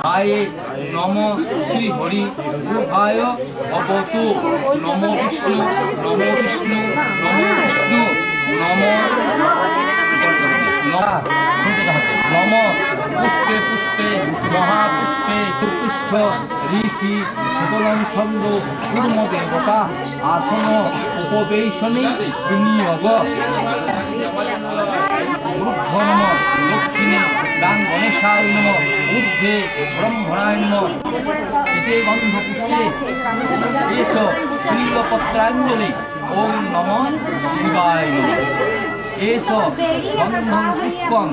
আয়ে নম শ্রী হরি গুহায় অবতু নম বিষ্ণু নম বিষ্ণু নম বিষ্ণু নম নম পুষ্পে পুষ্পে মহাপুষ্পে পুষ্প ঋষি সকলং ছন্দ কূর্ম দেবতা আসন উপবেশনে বিনিয়োগ নম দক্ষিণে ডান গণেশায় নম ঊর্ধ্বে ব্রহ্মণায় নম এতে গন্ধপুষ্পে এস বিল্বপত্রাঞ্জলি ওম নম শিবায় নম এস গন্ধং পুষ্পং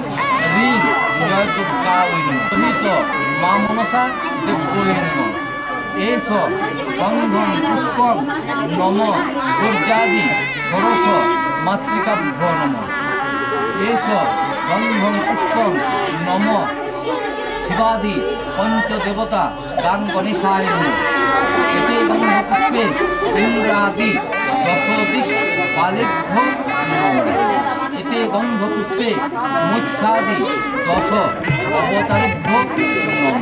হ্রিং জয় দুর্গায় নম সহিত মা মনসা দেব্যৈ নম এস গন্ধং পুষ্পং নম দুর্যাদি ষোড়শ মাতৃকাভ্য নম এস গন্ধং পুষ্পং নম শিবাদি পঞ্চদেবতা গাং গণেশায় নম এতে গন্ধপুষ্পে ইন্দ্রাদি দশদিক পালেভ্য নম এতে গন্ধপুষ্পে মৎস্যাদি দশ অবতারেভ্য নম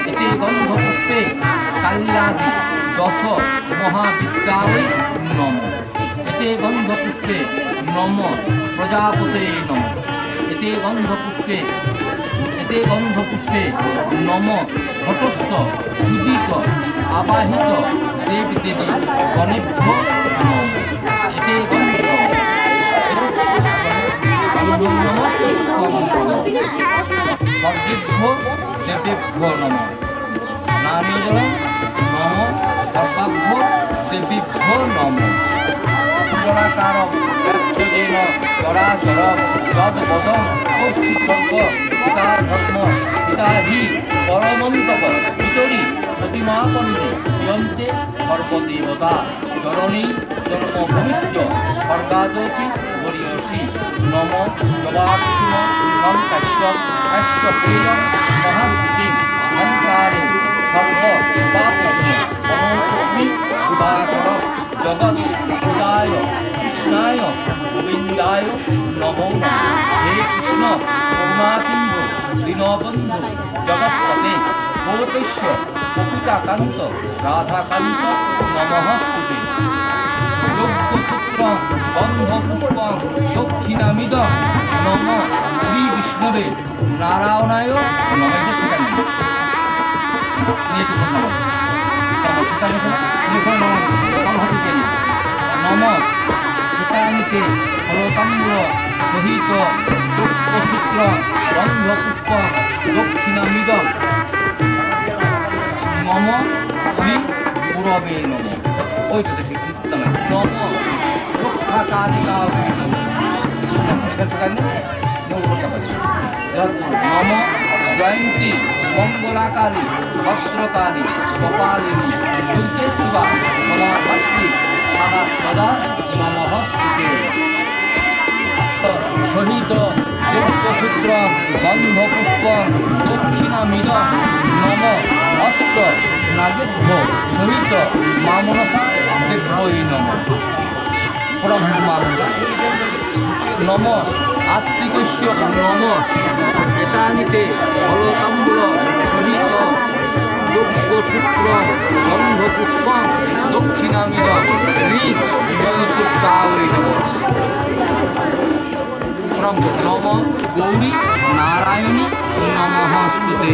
এতে গন্ধপুষ্পে কাল্যাদি দশ মহাবিদ্যায় নম এতে গন্ধপুষ্পে নম প্রজাপতে নম এতে গন্ধপুষ্পে নম ঘটস্থ পূজিত আবাহিত দেব দেবী গণেভ্য নম এতে সর্বেভ্য দেবেভ্য নম নারীজল নম সর্বাভ্য দেবীভ্য নম জরাকার ব্যক্ষজেন জরাচর যদ্বদং কৌশিকর্গ পিতা ধর্ম পিতা হি পরমন্তপ পিতরি প্রতিমাপন্নে প্রিয়ন্তে সর্বদেবতা চরণী জন্মভূমিশ্চ স্বর্গাদপি গরীয়সী নম জবাকুসুম কাশ্যপ কাশ্যপেয়ং মহাভূতিং অহংকারে সর্ব পাপগ্ন অনন্তস্মি দিবাকর জগৎ পিতায় কৃষ্ণায় গোবিন্দায় নমো নমঃ হে কৃষ্ণ করুণাসিন্ধু দীনবন্ধু জগৎপতে গোপেশ্য কপিতাকান্ত রাধাকান্ত নমস্তুতে যজ্ঞসূত্রং গন্ধপুষ্পং দক্ষিণামিদং নম শ্রী বিষ্ণবে নারায়ণায় নমঃ নম চিতানিতে ফলতাম্র সহিত যজ্ঞসূত্র গন্ধপুষ্প দক্ষিণামিদং নম শ্রী গুরবে নম ওইটাতে ঠিক নম রক্ষাকালিকা নম জয়ন্তী মঙ্গলাকালী ভদ্রকালী কপালিনী দুর্গে শিবা মহাভাত্রী সাদা সদা নমস্তুতে সহিত যজ্ঞসূত্র গন্ধপুষ্প দক্ষিণামিদ নম অষ্ট নাগেভ্য সহিত মা মনসা দেব্যৈ নম ব্রহ্মা নম আস্তিকস্য নম এতানিতে ফলতাম্বুল সহিত যজ্ঞসূত্র গন্ধপুষ্প দক্ষিণামিদ হ্রিং জয় দুর্গায় নম নম গৌরী নারায়ণী নমস্তুতে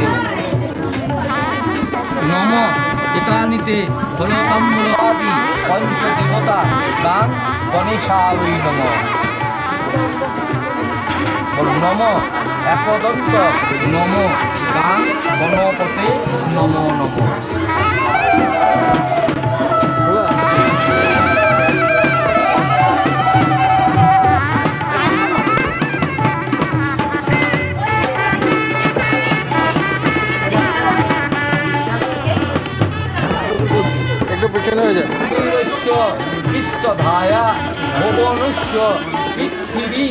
নম এতানিতে ফলতাম্বুল আদি পঞ্চদেবতা গাং গণেশায় নম নম একদন্ত নম গাং গণপতে নম নম বিশ্বধায়া ভুবনস্য পৃথিবী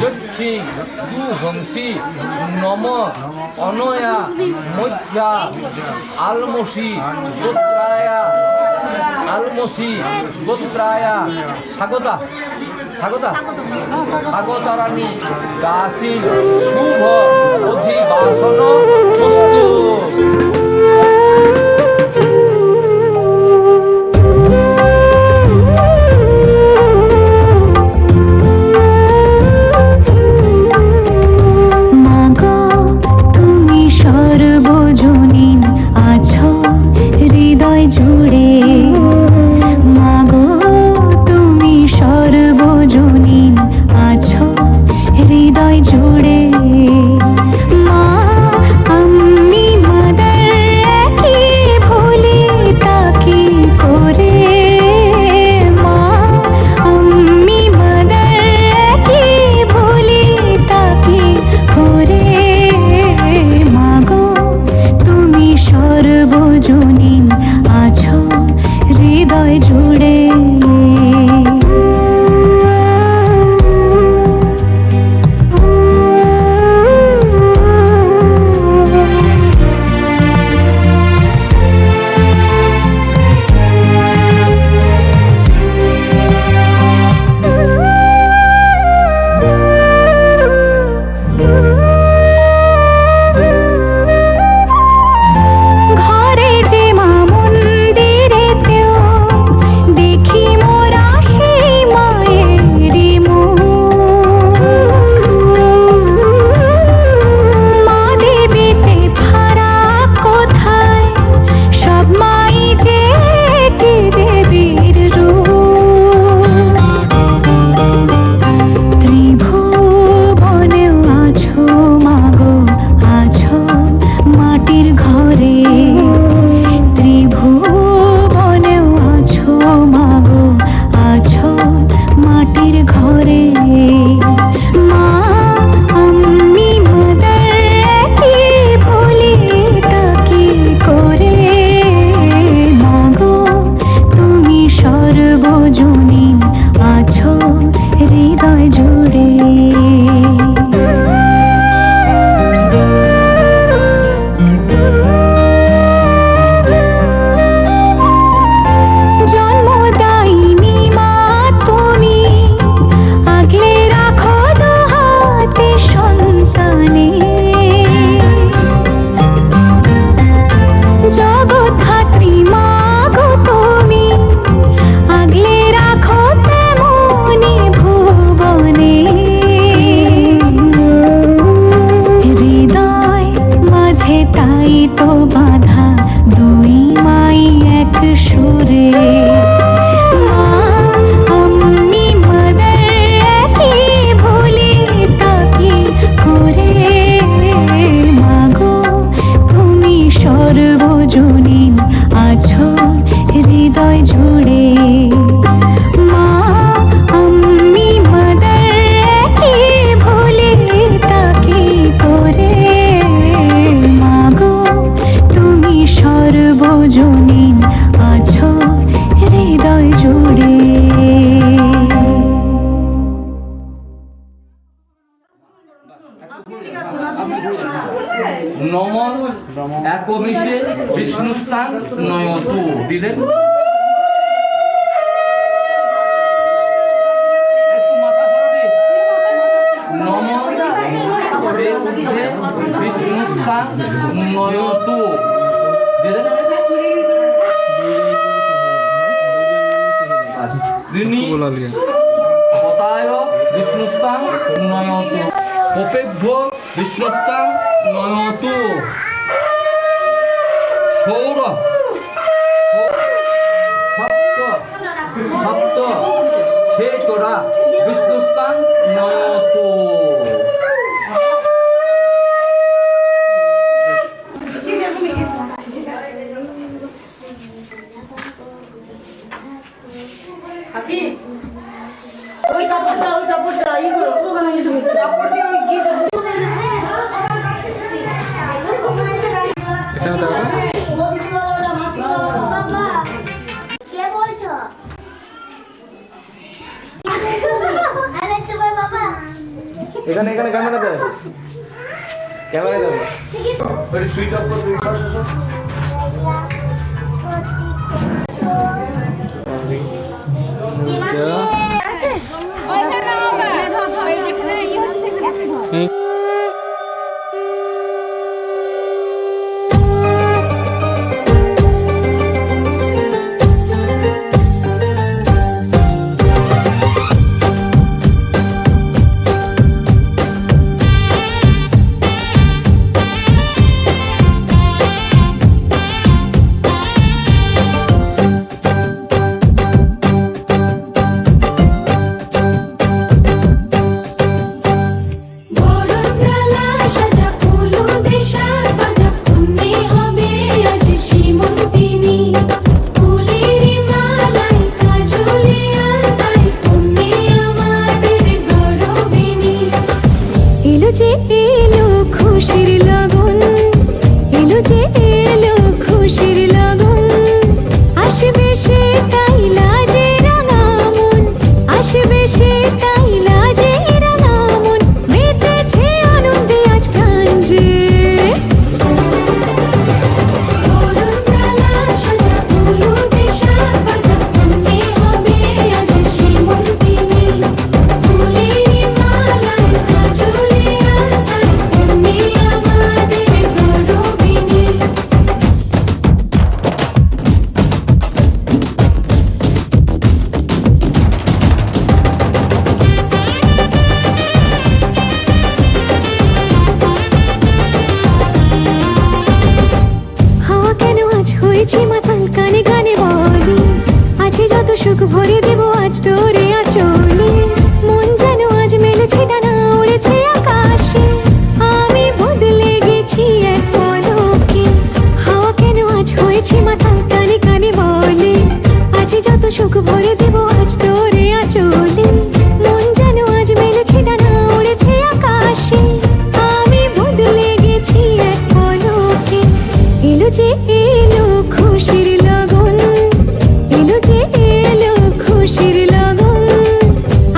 যক্ষী দুহংসী নম অনয়া মজ্জা আলমসি গোত্রায়া স্বাগতা স্বাগতারাণী দাসী শুভ অধিবাসন বস্তু একমিশে বিষ্ণুস্থান নয়তু দিলেন। একটু মাথা সরাবে। নম দে ঊর্ধ্বে বিষ্ণুস্থান নয়তু দিলেন। পতায় বিষ্ণুস্থান নয়তু পপেভ্য বিষ্ণুস্থান নয়তু সৌর সপ্ত সপ্ত খে চোরা বিষ্ণুস্থান নয়তু। ওই কাপড়টা ই করো স্লোগান নিয়ে তুমি কাপড় দিয়ে ওই গিটার এখানে দেখো বাবা কে বলছো? আরে তোমার বাবা এখানে এখানে ক্যামেরা দে, ক্যামেরা দে। ওই সুইচ অফ করে সুখ ভরে দেব আজ তোরে আঁচলে, মন যেন আজ মেলেছে ডানা উড়েছে আকাশে। আমি বদলে গেছি এক পলকে, হাওয়া কেন আজ হয়েছে মাতাল কানে কানে বলে, আজ যত সুখ ভরে দেব আজ তোরে আঁচলে, মন যেন আজ মেলেছে ডানা উড়েছে আকাশে। আমি বদলে গেছি এক পলকে, এলো যে এলো খুশির লগন, এলো যে এলো খুশির লগন,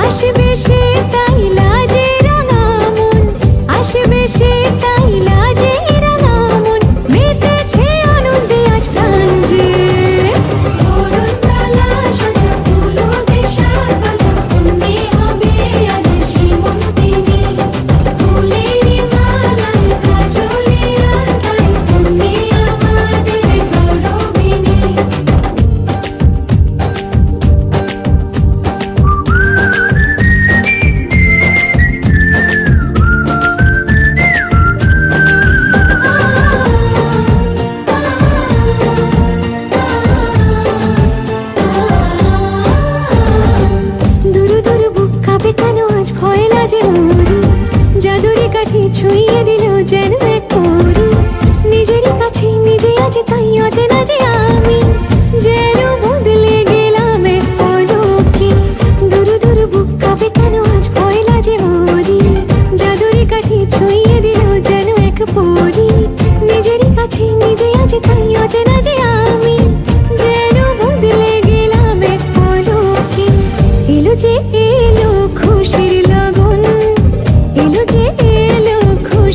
আসবে সে তাই লাজে রাঙা মন, আসবে সে তাই লাজে রাঙা মন, মেতেছে আনন্দে আজ প্রাণ যে। বরণডালা সাজা ফুলো দেশার বাজা, অন্যে হবে আজ সীমন্তিনী, ফুলেরই মালায় কাজলে আলতায়, অন্যে আমাদের গৌরবিনী। দুরু দুরু বুক কাঁপে কেন আজ ভয় লাজে মরি, জাদুরি কাঠি ছুঁয়ে দিল যেন এক পরি, নিজেরই কাছে নিজে আজ তাই অচেনা যে আমি, যেন বদলে গেলাম এক পলকে। দুরু দুরু বুক কাঁপে কেন আজ ভয় লাজে মরি, জাদুরি কাঠি ছুঁয়ে দিল যেন এক পরি, নিজেরই কাছে নিজে আজ তাই অচেনা যে আমি, যেন বদলে গেলাম এক পলকে। এলো যে এলো খুশির লগন, এলো যে এলো খুশির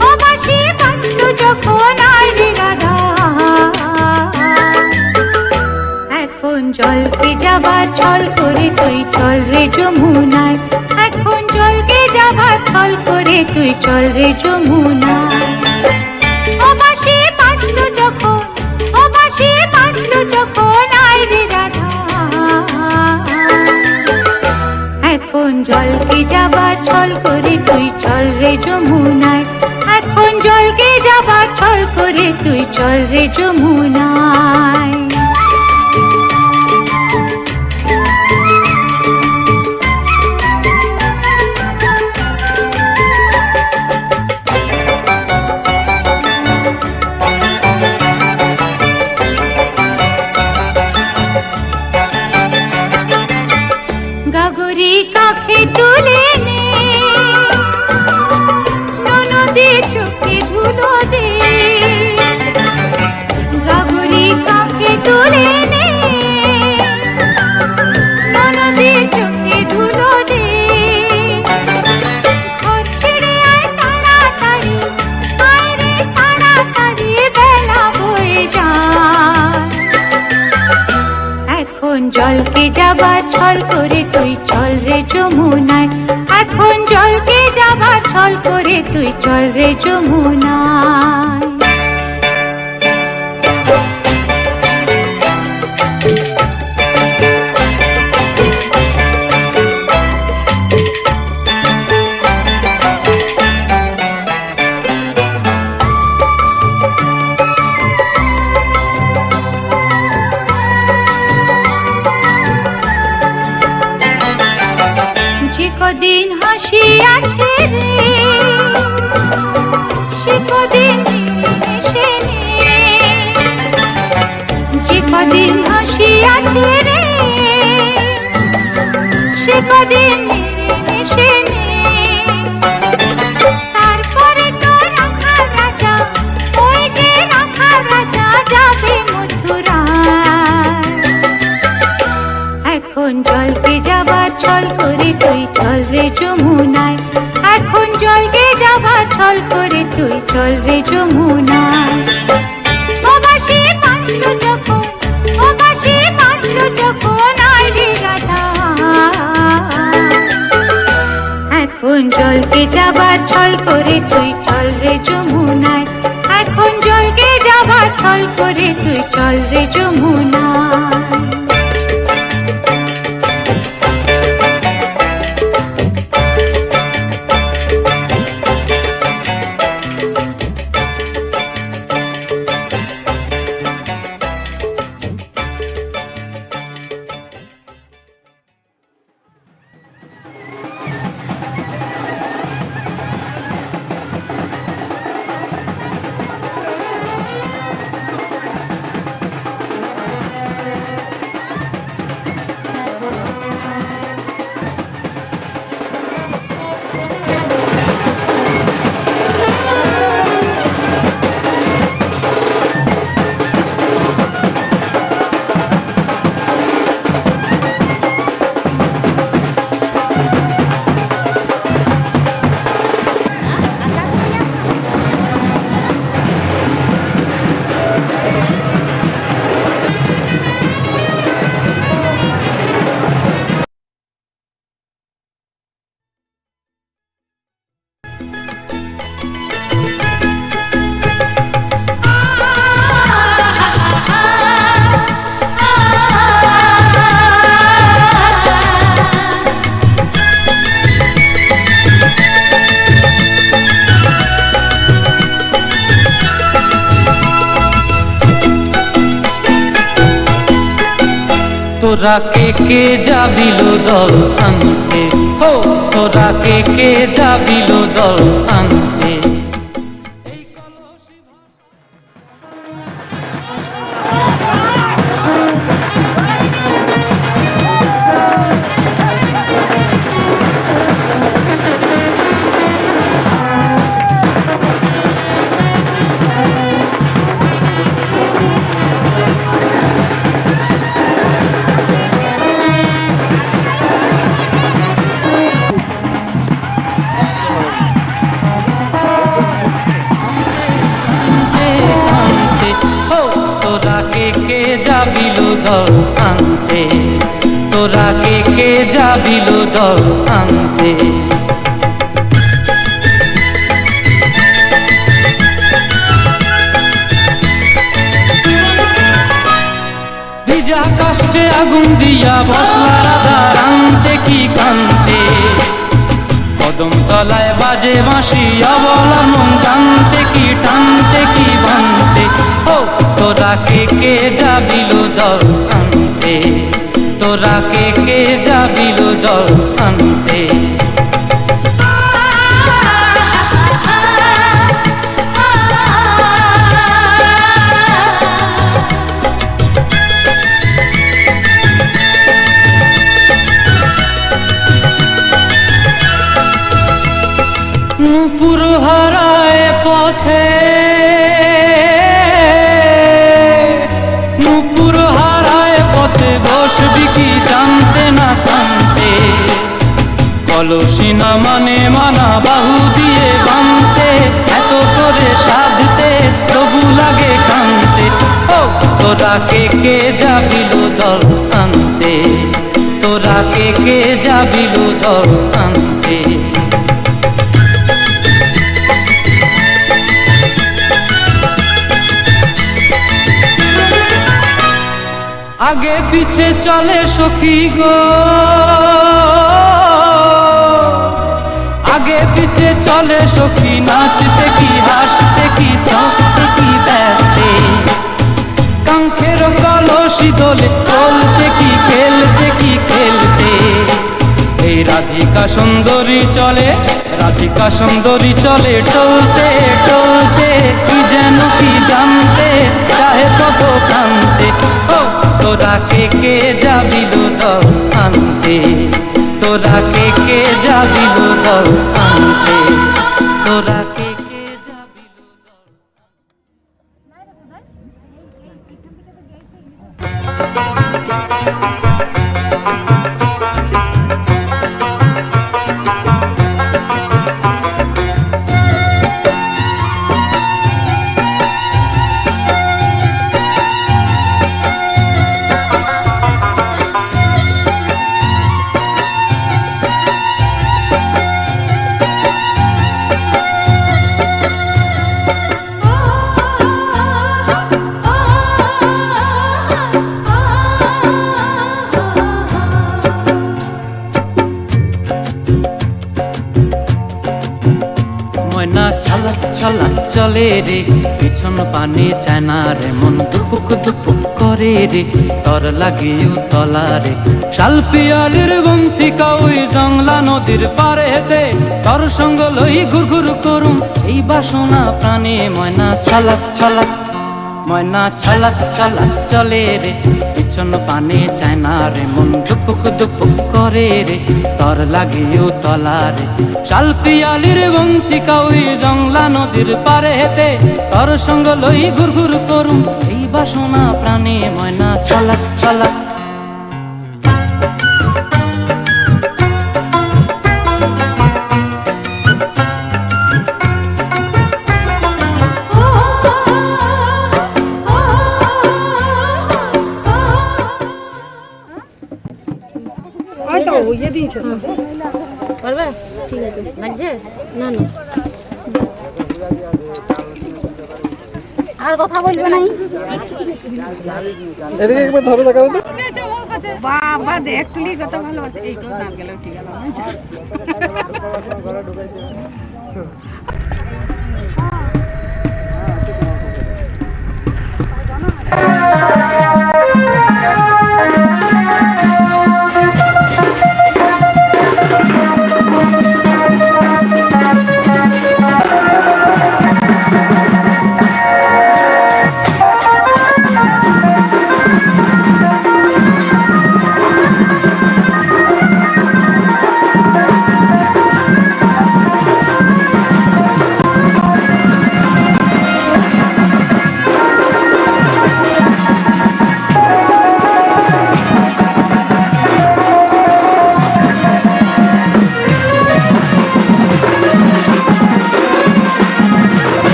ও বাঁশি বাজলো যখন আয় রে রাধা এখন জলকে যাবার ছল করে তুই চল রে যমুনায় এখন জলকে যাবার ছল করে তুই চল রে যমুনায় ও বাঁশি বাজলো যখন ও বাঁশি বাজলো যখন আয় রে রাধা এখন জলকে যাবার ছল করে তুই চল রে যমুনায় এখন জলকে যাবার ছল করে তুই চল রে যমুনায় গাগরি কাখে তুলে নে ননদে চোখে ধুলো দে গাগরি কাখে তুলে নে ননদে চোখে ধুলো দে ঘর ছেড়ে আয় তাড়াতাড়ি আয় রে তাড়াতাড়ি বেলা বয়ে যায় এখন জলকে যাবার ছল করে তুই চল রে যমুনায় এখন জলকে যাবার ছল করে তুই চল রে যমুনায় কদিন হাসি আছে রে সে কদিন এসে নে যে কদিন হাসি আছে রে সে কদিন এসে নে তারপরে তো রাখা রাজা ওই যে রাখা রাজা যাবে মথুরায় এখন জলকে যাবার ছল করে তুই চল রে যমুনায় এখন জলকে যাবার ছল করে তুই চল রে যমুনায় ও বাঁশি বাজলো যখন ও বাঁশি বাজলো যখন আয় রে রাধা এখন জলকে যাবার ছল করে তুই চল রে যমুনায় এখন জলকে যাবার ছল করে তুই চল রে যমুনায় তোরা কে যাবিল জল আনতে হো তোরা কে যাবিল জল আনতে যাবিল জল আনতে। ভিজা কাষ্টে আগুন দিয়া বসলা রাধা রানতে কি কান্তে, কদম তলায় বাজে বাঁশি অবলা মন টানতে কি টানতে কি ভাঙতে। ও তোরা কে যাবিল জল আনতে, তোরা কে যাবিল জল আনতে। নূপুর হারায় পথে, নূপুর হারায় পথে বসবি কি জানতে না কানতে। কলসি না মানে মানা বাহু দিয়ে বানতে, এত করে সাধতে তবু লাগে কানতে। ও তোরা কে যাবিল জল আনতে, তোরা কে যাবিল জল আনতে। আগে পিছে চলে সখী গো, আগে পিছে চলে সখী, নাচতে কি হাসতে কি হাসতে কি ব্যস্তে। কাঙ্ক্ষের কলসি দোলে চলতে কি খেলতে কি খেলতে। এই রাধিকা সুন্দরী চলে, রাধিকা সুন্দরী চলে টলতে টলতে, কি যেন কি জানতে চাহে কত কান্তে। ও তোরা কে যাবিল জল আনতে, তোরা কে যাবিল জল আনতে, তোরা কে যাবিল জল। ময়না ছালাক ছালাক চলে রে, পিছন পানে চায় না রে, মন দুপুক দুপুক করে রে, তর লাগিও তলা রে। শালপিয়ালির বন্থিকা ওই জংলা নদীর পারে হেতে, তর সঙ্গ লই ঘুর ঘুর করুম এই বাসনা প্রাণে। ময়না ছালাক ছালাক, ময়না ছালাক ছালাক চলে রে, পিছন পানে চায় না রে, মন দুপুক দুপুক করে রে, তর লাগিও তলা রে। শালপিয়ালির বন্থিকা ওই জংলা নদীর পারে হেতে, তর সঙ্গ লই ঘুর ঘুর করুম এই বাসনা প্রাণে। ময়না ছালাক ছালাক। পারবে? ঠিক আছে, লাগছে না না আর কথা বলবে নাই। এদিকে একবার ধরে দেখাবে তো। বাবা দেখলি কত ভালোবাসে, এই তো নাম গেল ঠিক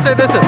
এসো এটা এসো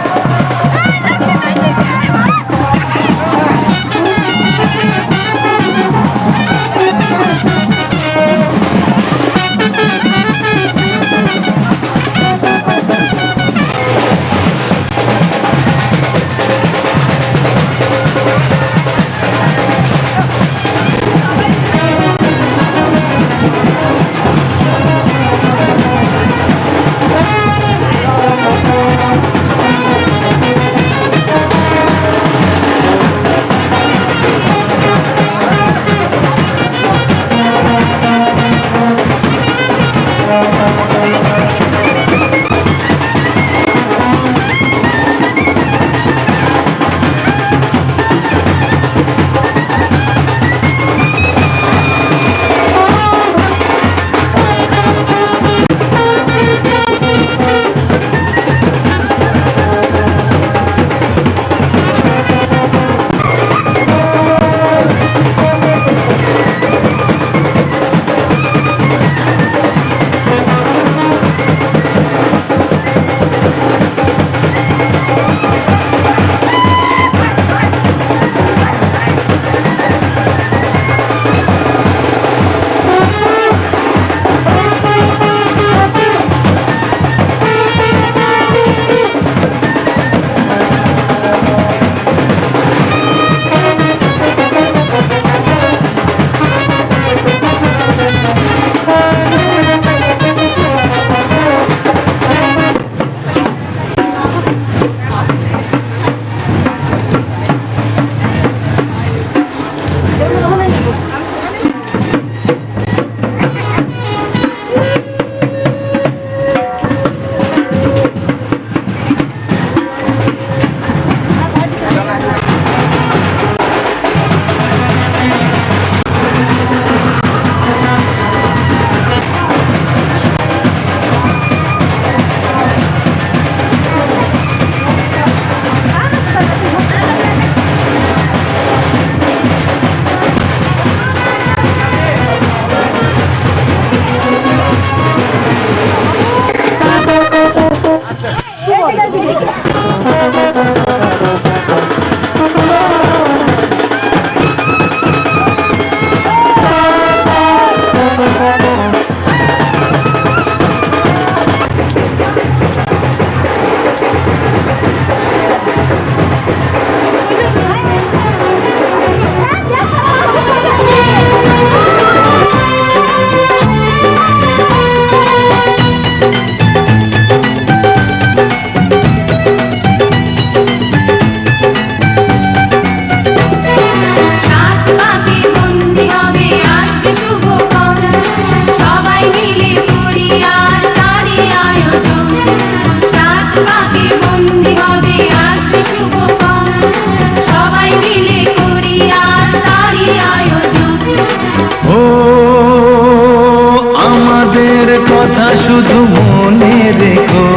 শুধু মনে রেখো,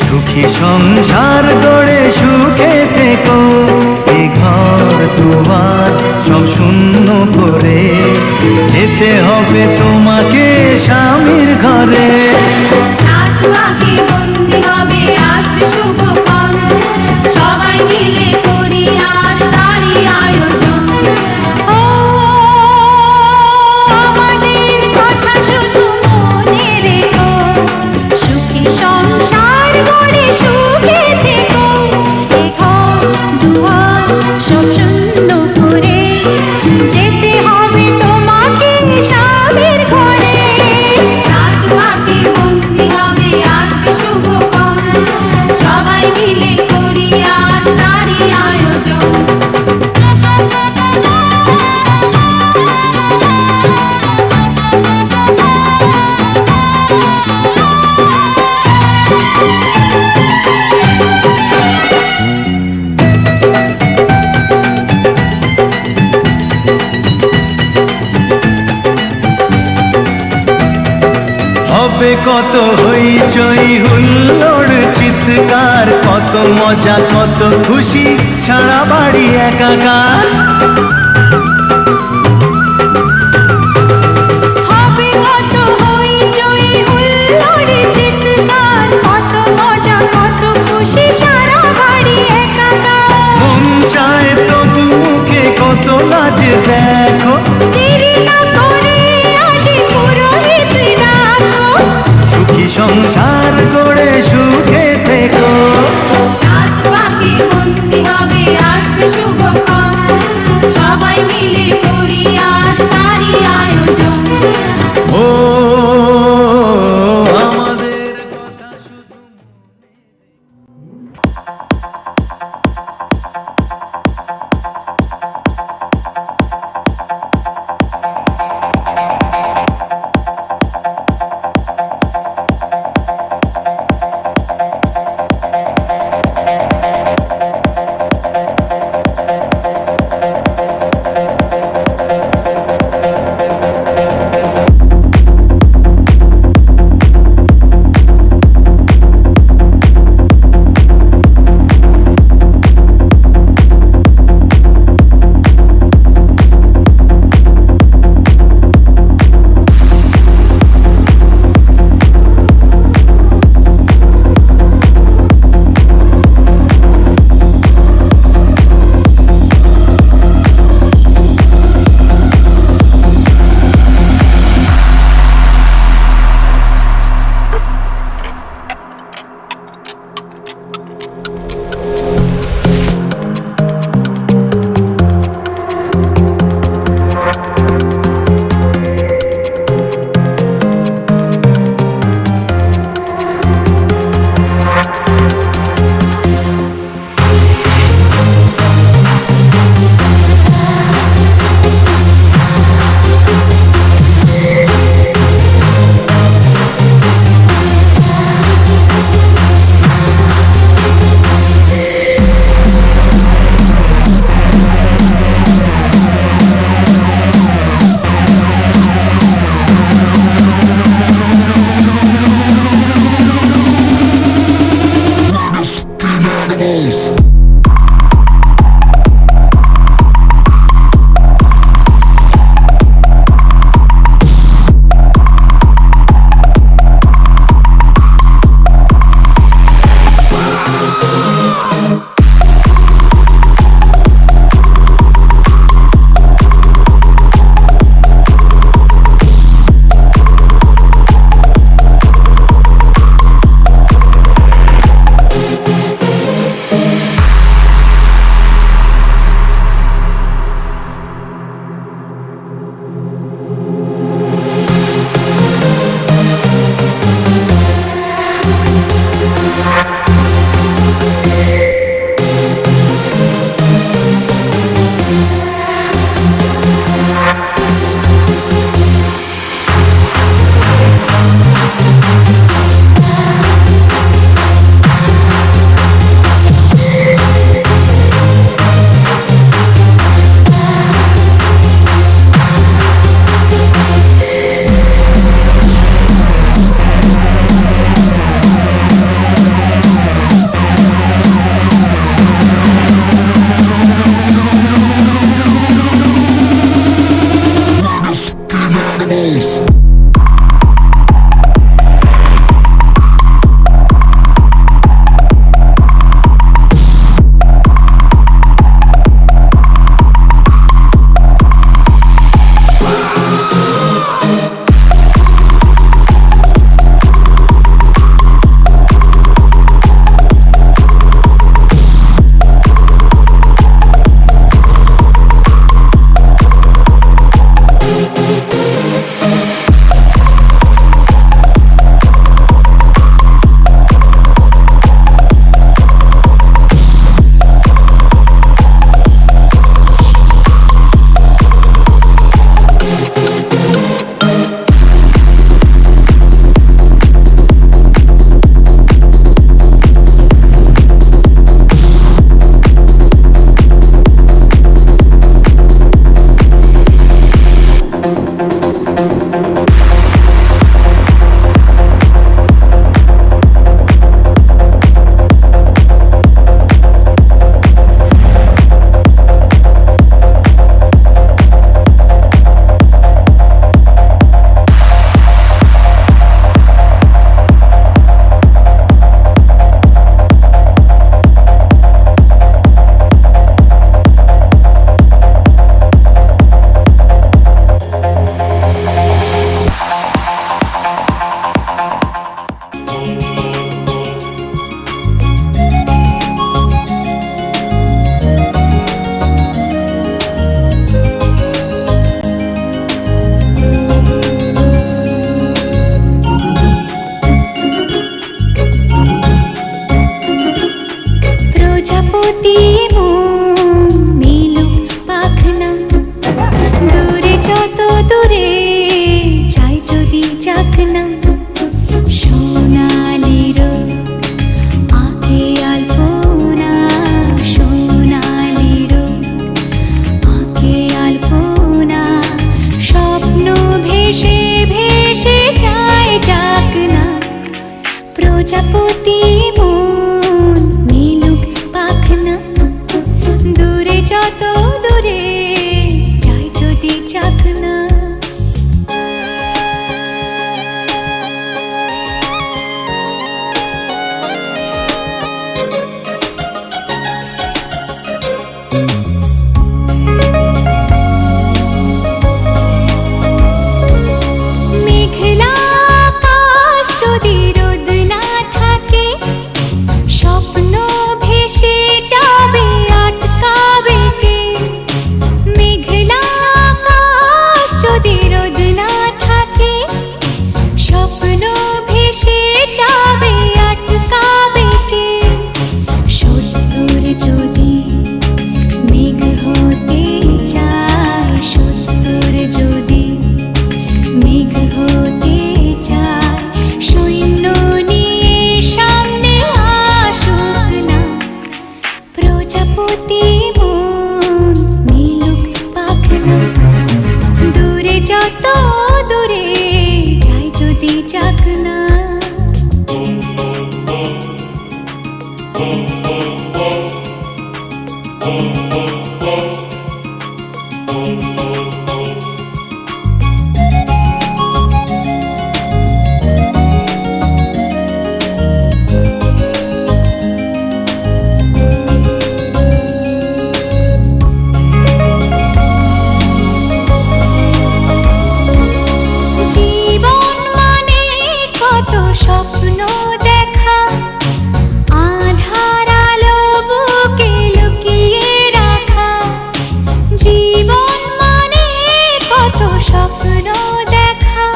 সুখী সংসার গড়ে সুখে থেকো। এ ঘর দুয়ার সব শূন্য করে যেতে হবে তোমাকে স্বামীর ঘরে। সবাই মিলে করি আর তারই আয়োজন। আমাদের কথা শুধু মনে রেখো, সুখী সংসার গড়ে সুখে থেকো। এ ঘর দুয়ার সব শূন্য করে যেতে হবে তোমাকে স্বামীর ঘরে। রাত বাকি বন্দি হবে আসবে শুভক্ষণ, সবাই মিলে করি আর তারই আয়োজন। হবে কত হইচই হুল্লোড় চিৎকার, কত মজা কত খুশি সারা বাড়ি একাকার। হবে কত হইচই হুল্লোড় চিৎকার, কত মজা কত খুশি আজ দেখো, দেরি না করে আজ পুরোহিত ডাকো, সুখী সংসার গড়ে সুখে থেকো। সাত পাকে বন্দি হবে আসবে শুভক্ষণ, সবাই মিলে করি আজ তারই আয়োজন। ও আমাদের কথা শুধু প্রজাপতি মন মিলুক পাখনা দূরে যত দূরে যাই যদি চাকনা মেঘলা আকাশ যদি রোদ না থাকে স্বপ্ন ভেসে যাবে আটকাবে কে মেঘলা আকাশ যদি রোদ না থাকে স্বপ্ন ভেসে যাবে আটকাবে কে সত্তর যদি মেঘ হতে চায় সত্তর যদি মেঘ হতে চায় সৈন্য নিয়ে সামনে আসুক না প্রজাপতি মন মিলুক পাখনা দূরে যত দূরে যাই যদি চাকনা জীবন মানে কত স্বপ্ন দেখা আধার আলো বুকে লুকিয়ে রাখা জীবন মানে কত স্বপ্ন দেখা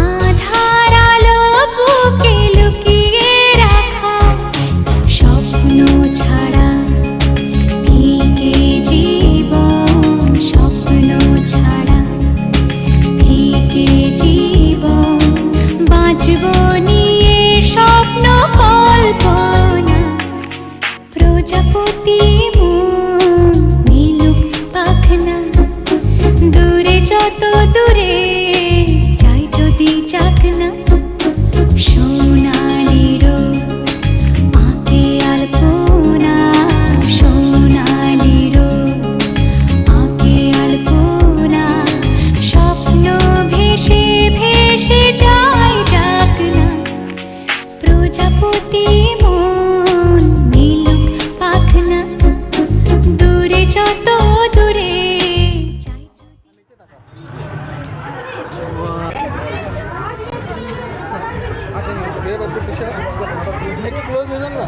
আধার আলো বুকে লুকিয়ে রাখা স্বপ্ন ছাড়া ফিকে জীবন স্বপ্ন ছাড়া ফিকে জীবন বাঁচব নিয়ে স্বপ্ন কল্পনা প্রজাপতি মন মিলুক পাখনা দূরে যত দূরে যাই যদি চাকনা সোনালি রোদ আঁকে আলপনা সোনালি রোদ আঁকে আলপনা স্বপ্ন ভেসে ভেসে যায় ডাকনা প্রজাপতি মন মিলুক পাখনা দূরে যত দূরে যাই একটু ক্লোজ হয়ে যান না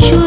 শুরু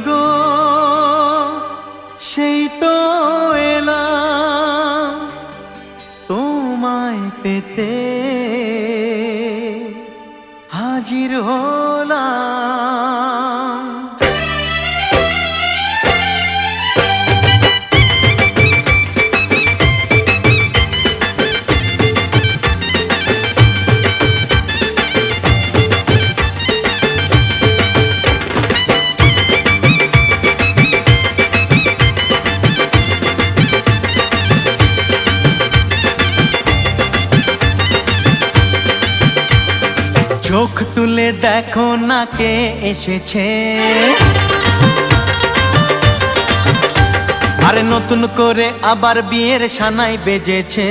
গো সেই তো এলাম তোমায় পেতে হাজির হলাম। চোখ তুলে দেখো না কে এসেছে, আরে নতুন করে আবার বিয়ের সানাই বেজেছে।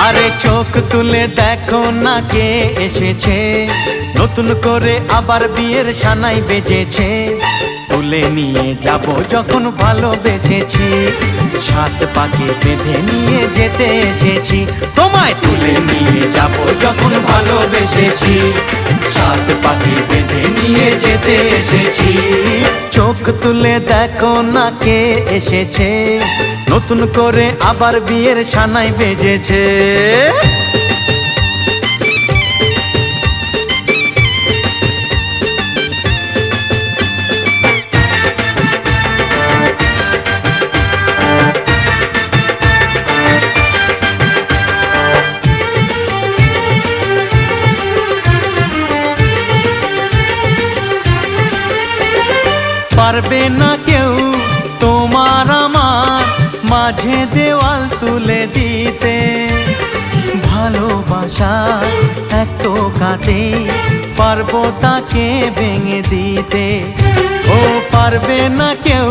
আরে চোখ তুলে দেখো না কে এসেছে, নতুন করে আবার বিয়ের সানাই বেজেছে। তুলে নিয়ে যাব যখন ভালোবেসেছি, সাত পাকে বেঁধে নিয়ে যেতে এসেছি। তোমায় তুলে নিয়ে যাব যখন ভালোবেসেছি, সাত পাকে বেঁধে নিয়ে যেতে এসেছি। চোখ তুলে দেখো না কে এসেছে, নতুন করে আবার বিয়ের সানাই বেজেছে। পারবে না কেউ তোমার আমার মাঝে দেওয়াল তুলে দিতে, ভালোবাসা এত কাটে পারবো তাকে ভেঙে দিতে। ও পারবে না কেউ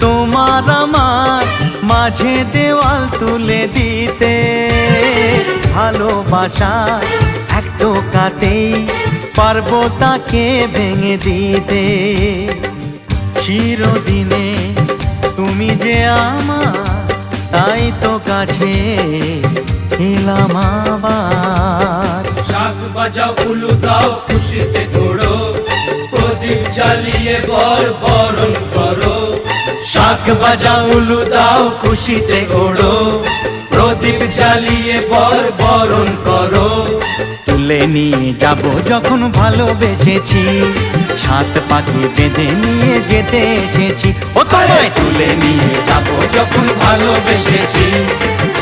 তোমার আমার মাঝে দেওয়াল তুলে দিতে, ভালোবাসা একটু কাটেই পারবো তাকে ভেঙে দিতে। চিরদিনে তুমি যে আমার, তাই তো কাছে এলাম আবার। শাক বাজাও উলু দাও খুশিতে ঘোড়ো, প্রদীপ জ্বালিয়ে বরণ করো। শাক বাজাও উলু দাও খুশিতে ওড়ো, প্রদীপ জ্বালিয়ে বরণ করো। তুলে নিয়ে যাব যখন ভালোবেসেছি, সাত পাখি বেঁধে নিয়ে যেতে এসেছি। ও তোমায় তুলে নিয়ে যাব যখন ভালোবেসেছি,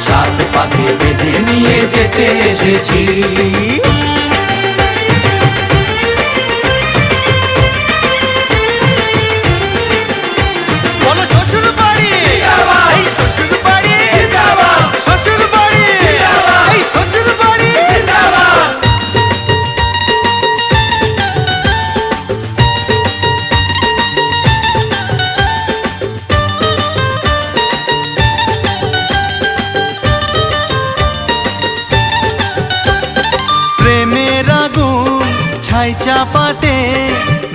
সাত পাখি বেঁধে নিয়ে যেতে এসেছি। বলো শ্বশুর বাড়ি, এই শ্বশুর বাড়ি, শ্বশুর বাড়ি, এই শ্বশুর বাড়ি। প্রেমের আগুন ছাই চাপাতে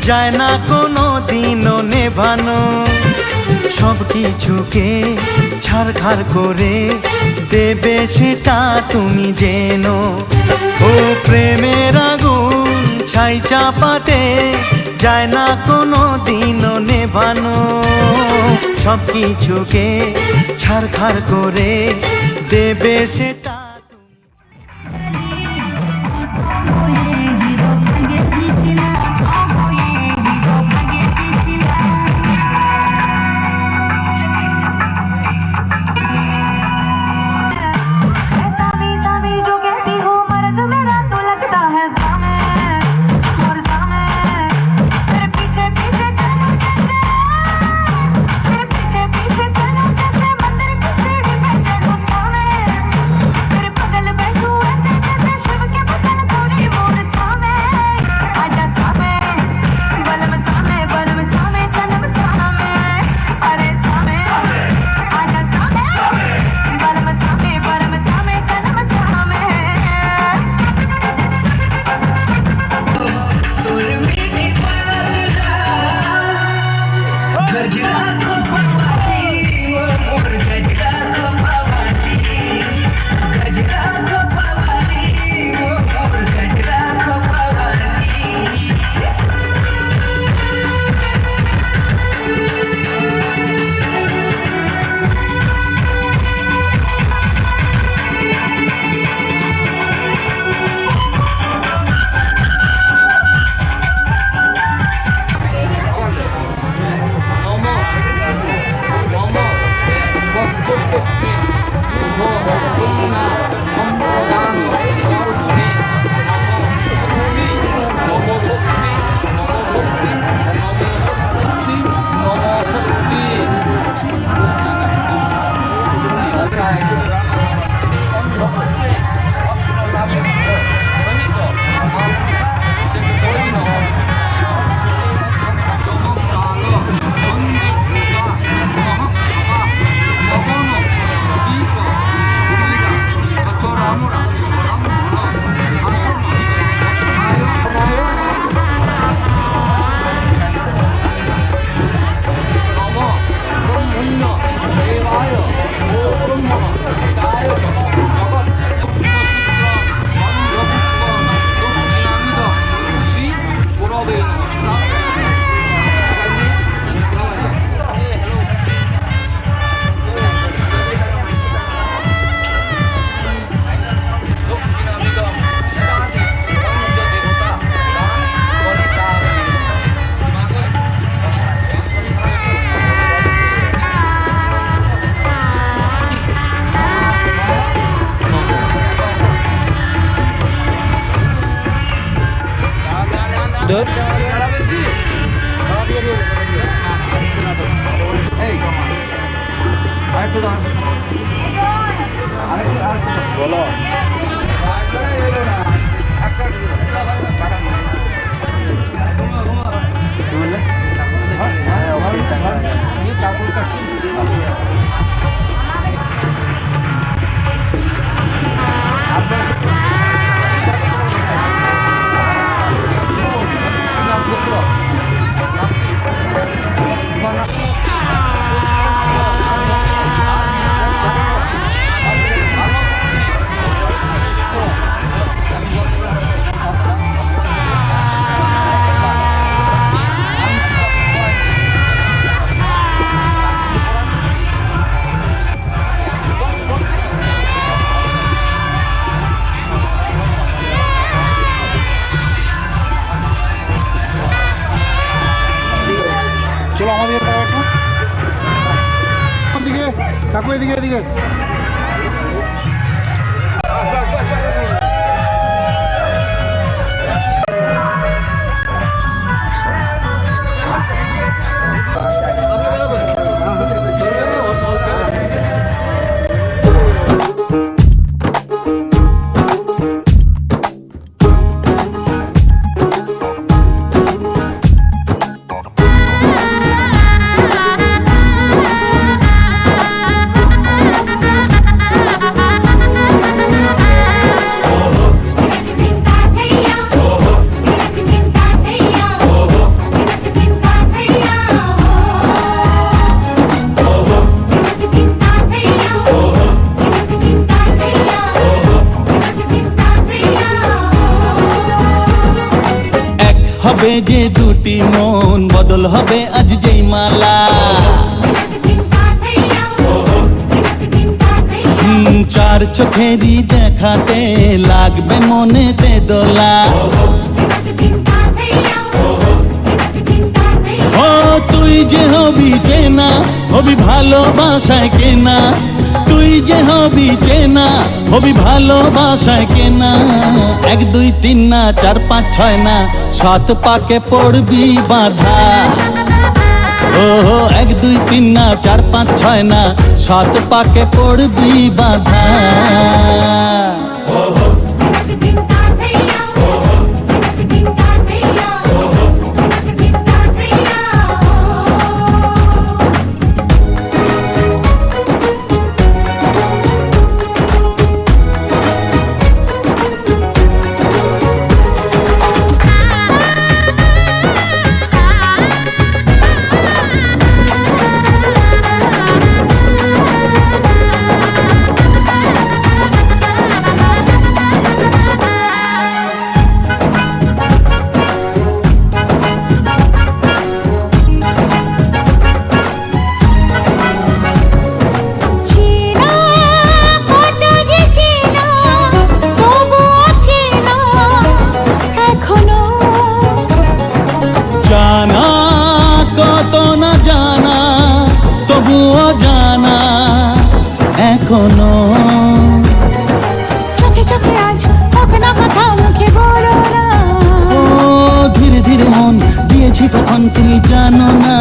যায় না কোনো দিনও নেভানো, সব কিছুকে ছারখার করে দেবে সেটা তুমি জেনো। ও প্রেমের আগুন ছাই চাপাতে যায় না কোনো দিনও নেভানো, সব কিছুকে ছারখার করে দেবে সেটা। জোর এই আরেকটু দাও বলো কি বললে চলো আমাদের দিকে কাকু এদিকে এদিকে হবে যে দুটি মন বদল হবে আজ যেই মালা চার চোখেরই দেখাতে লাগবে মনেতে দোলা ও তুই যে হবি চেনা হবি ভালোবাসায় কেনা তুই যে হবি চেনা হবি ভালোবাসায় কেনা 1 2 3 না 4 5 6 না 7 পাকে পড়বি বাঁধা ও 1 2 3 না 4 5 6 না 7 পাকে পড়বি বাঁধা জানা কত না জানা তবুও জানা এখনো চোখে চোখে আজ হোক না কথা মুখে বলো না ও ধীরে ধীরে মন দিয়েছি কখন তুমি জানো না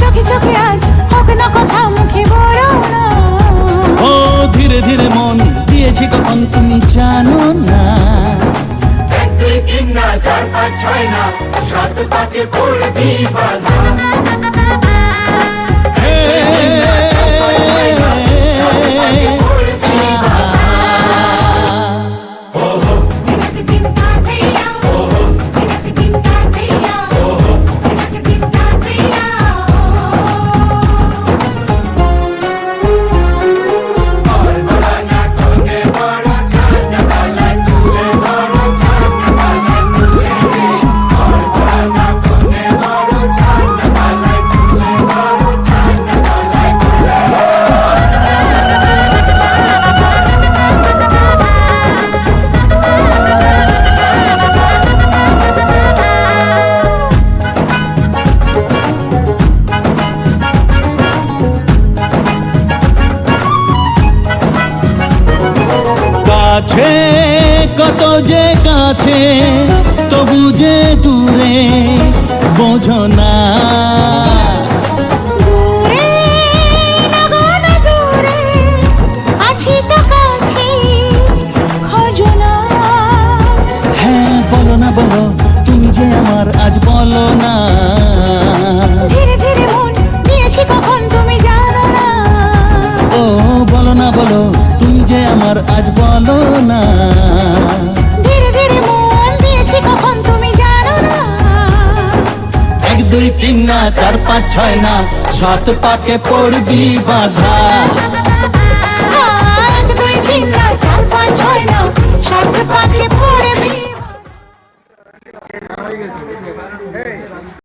চোখে চোখে আজ হোক না কথা মুখে বলো না ও ধীরে ধীরে মন দিয়েছি কখন তুমি জানো না 1 2 3 না 4 5 6 না 7 পাকে পড়বি বাঁধা কাছে কত যে কাছে তবু যে দূরে বোঝো না দূরে না গো না দূরে আছি তো কাছে খোঁজো না হ্যাঁ বলো না বলো তুমি যে আমার আজ বলো না ধীরে ধীরে মন দিয়েছি কখন তুমি জানো না ও বলো না বলো তুমি যে আমার আজ বলো না ধীরে ধীরে মন দিয়েছি কখন তুমি জানো না 1 2 3 না 4 5 6 না 7 পাকে পড়বি বাধা 1 2 3 না 4 5 6 না 7 পাকে পড়ে হয়ে গেছে